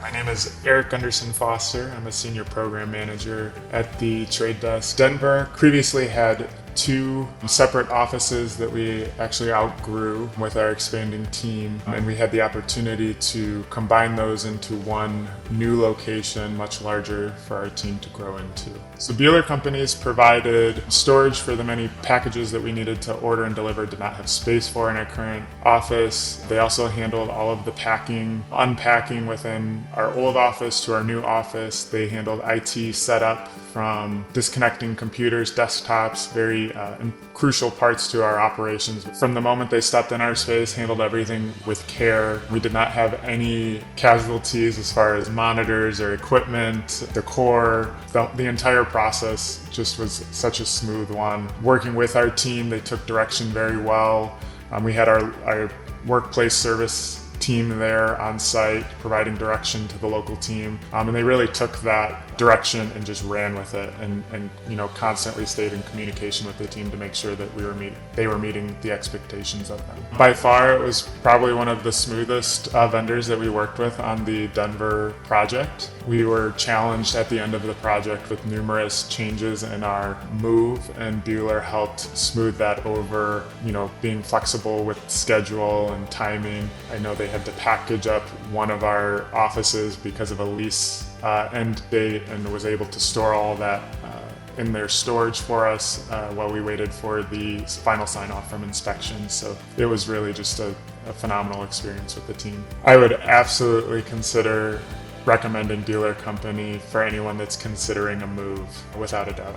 My name is Eric Gunderson Foster. I'm a senior program manager at the trade desk. Denver previously had two separate offices that we actually outgrew with our expanding team, and we had the opportunity to combine those into one new location, much larger for our team to grow into. So Buehler companies provided storage for the many packages that we needed to order and deliver, did not have space for in our current office. They also handled all of the packing, unpacking within our old office to our new office. They handled IT setup from disconnecting computers, desktops, very crucial parts to our operations. From the moment they stepped in our space, handled everything with care. We did not have any casualties as far as monitors or equipment, decor. The entire process just was such a smooth one. Working with our team, they took direction very well. We had our workplace service team there on site providing direction to the local team, and they really took that direction and just ran with it, and constantly stayed in communication with the team to make sure that they were meeting the expectations of them. By far, it was probably one of the smoothest vendors that we worked with on the Denver project. We were challenged at the end of the project with numerous changes in our move, and Buehler helped smooth that over, being flexible with schedule and timing. I know they had to package up one of our offices because of a lease end date, and was able to store all that in their storage for us while we waited for the final sign-off from inspection. So it was really just a phenomenal experience with the team. I would absolutely consider recommending Buehler Company for anyone that's considering a move, without a doubt.